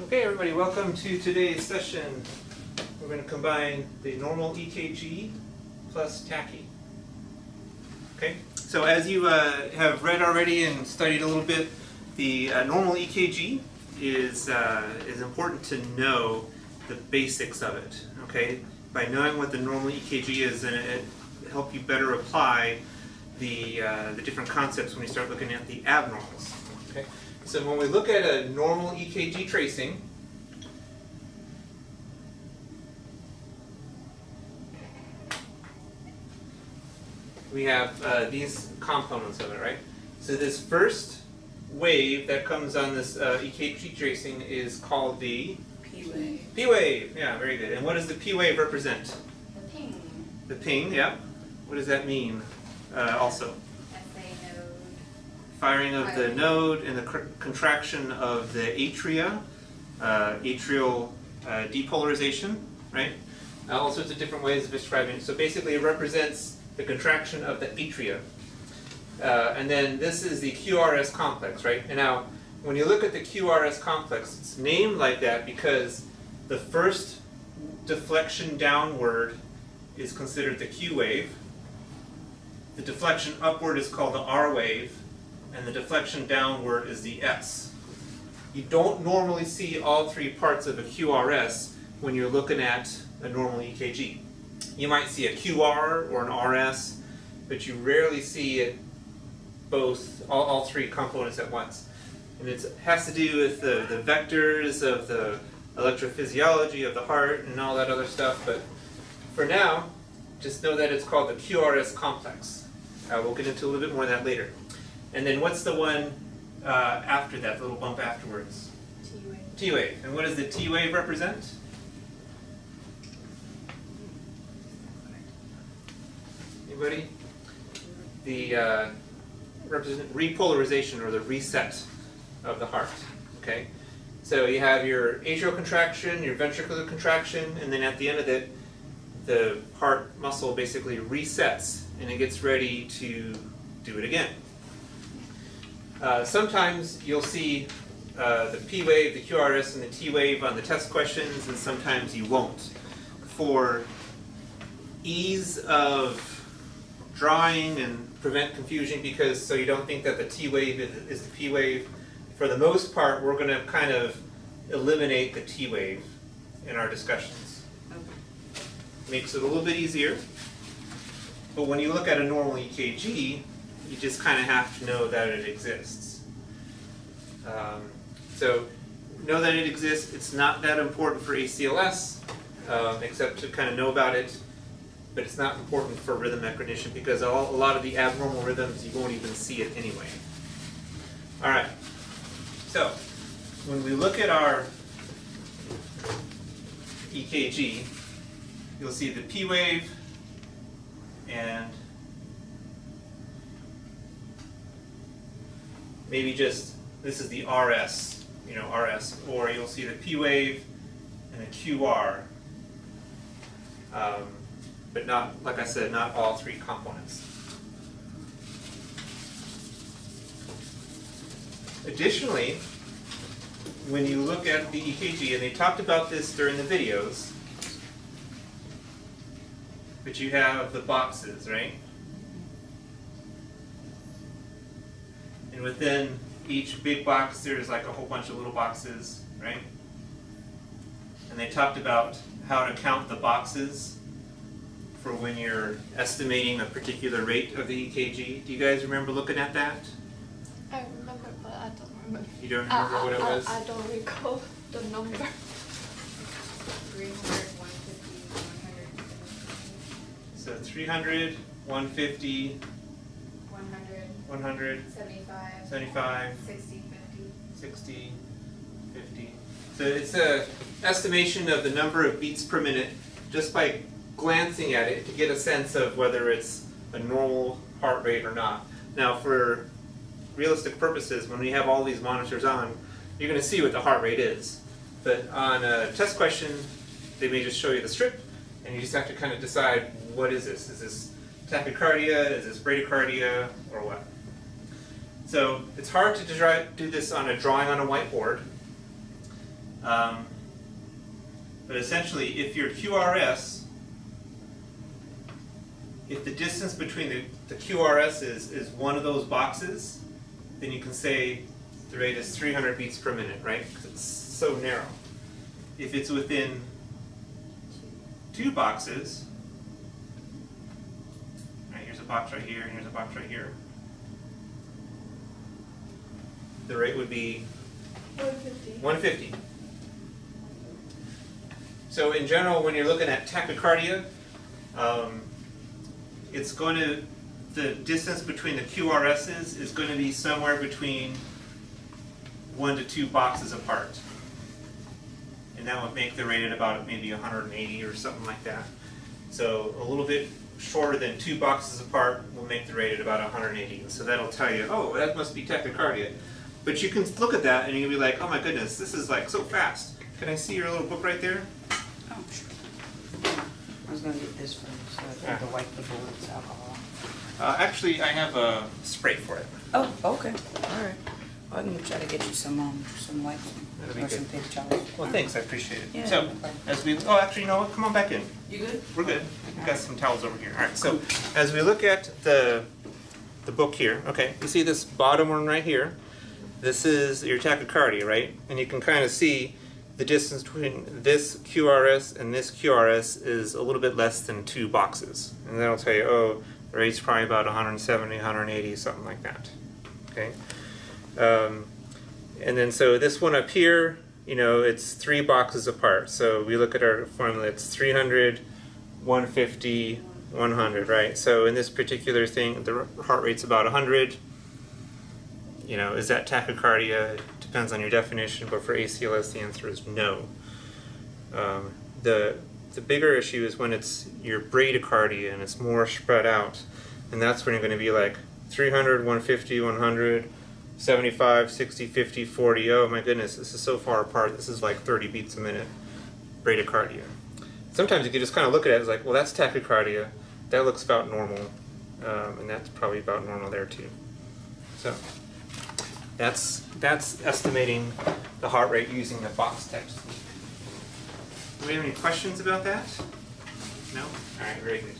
Okay, everybody, welcome to today's session. We're going to combine the normal EKG plus tachy. Okay, so as you have read already and studied a little bit, the normal EKG is important to know the basics of it. Okay, by knowing what the normal EKG is, then it helps you better apply the different concepts when you start looking at the abnormals. Okay. So when we look at a normal EKG tracing, we have these components of it, right? So this first wave that comes on this EKG tracing is called the P wave. P wave. Yeah, very good. And what does the P wave represent? The ping. The ping, yeah. What does that mean also? SA node. Firing of the node and the contraction of the atria, atrial depolarization, right? All sorts of different ways of describing it. So basically it represents the contraction of the atria. And then this is the QRS complex, right? And now when you look at the QRS complex, it's named like that because the first deflection downward is considered the Q wave. The deflection upward is called the R wave. And the deflection downward is the S. You don't normally see all three parts of a QRS when you're looking at a normal EKG. You might see a QR or an RS, but you rarely see it both, all three components at once. And it has to do with the vectors of the electrophysiology of the heart and all that other stuff, but for now, just know that it's called the QRS complex. We'll get into a little bit more of that later. And then what's the one after that, the little bump afterwards? T wave. T wave. And what does the T wave represent? Anybody? The represent repolarization or the reset of the heart. Okay? So you have your atrial contraction, your ventricular contraction, and then at the end of it, the heart muscle basically resets and it gets ready to do it again. Sometimes you'll see the P wave, the QRS, and the T wave on the test questions, and sometimes you won't. For ease of drawing and prevent confusion, because so you don't think that the T wave is the P wave, for the most part we're going to kind of eliminate the T wave in our discussions. Makes it a little bit easier. But when you look at a normal EKG, you just kind of have to know that it exists. So know that it exists. It's not that important for ACLS, except to kind of know about it. But it's not important for rhythm recognition because a lot of the abnormal rhythms, you won't even see it anyway. All right. So when we look at our EKG, you'll see the P wave and maybe just, this is the RS, RS, or you'll see the P wave and the QR, but not, like I said, not all three components. Additionally, when you look at the EKG, and they talked about this during the videos, but you have the boxes, right? And within each big box, there's like a whole bunch of little boxes, right? And they talked about how to count the boxes for when you're estimating a particular rate of the EKG. Do you guys remember looking at that? I remember, but I don't remember. You don't remember what it was? I don't recall the number. 300, 150, 100. So 300, 150, 100. 100, 75. 75, 60, 50. 60, 50. So it's an estimation of the number of beats per minute just by glancing at it to get a sense of whether it's a normal heart rate or not. Now for realistic purposes, when we have all these monitors on, you're going to see what the heart rate is. But on a test question, they may just show you the strip, and you just have to kind of decide, what is this? Is this tachycardia? Is this bradycardia? Or what? So it's hard to do this on a drawing on a whiteboard. But essentially, if your QRS, if the distance between the QRS is one of those boxes, then you can say the rate is 300 beats per minute, right? Because it's so narrow. If it's within two boxes, right, here's a box right here, and here's a box right here, the rate would be 150. 150. So in general, when you're looking at tachycardia, it's going to, the distance between the QRSs is going to be somewhere between 1 to 2 boxes apart. And that would make the rate at about maybe 180 or something like that. So a little bit shorter than 2 boxes apart will make the rate at about 180. And so that'll tell you, oh, that must be tachycardia. But you can look at that and you'll be like, oh my goodness, this is like so fast. Can I see your little book right there? Oh, sure. I was going to get this for you, so I think the white people with alcohol. Actually, I have a spray for it. Oh, okay. All right. Well, I can try to get you some wipes That'll be or good. some paper towels. Well, thanks, I appreciate it. Yeah, So, no problem. as we, oh, actually, you know what, come on back in. You good? We're good. We've got some towels over here. All right, so as we look at the book here, okay, you see this bottom one right here? This is your tachycardia, right? And you can kind of see the distance between this QRS and this QRS is a little bit less than 2 boxes. And that'll tell you, oh, the rate's probably about 170, 180, something like that. Okay? And then so this one up here, you know, it's 3 boxes apart. So we look at our formula, it's 300, 150, 100, right? So in this particular thing, the heart rate's about 100. You know, is that tachycardia? It depends on your definition, but for ACLS the answer is no. The bigger issue is when it's your bradycardia and it's more spread out, and that's when you're going to be like 300, 150, 100, 75, 60, 50, 40. Oh my goodness, this is so far apart. This is like 30 beats a minute bradycardia. Sometimes you can just kind of look at it as like, well, that's tachycardia. That looks about normal, and that's probably about normal there too. So that's estimating the heart rate using the box technique. Do we have any questions about that? No? All right, very good.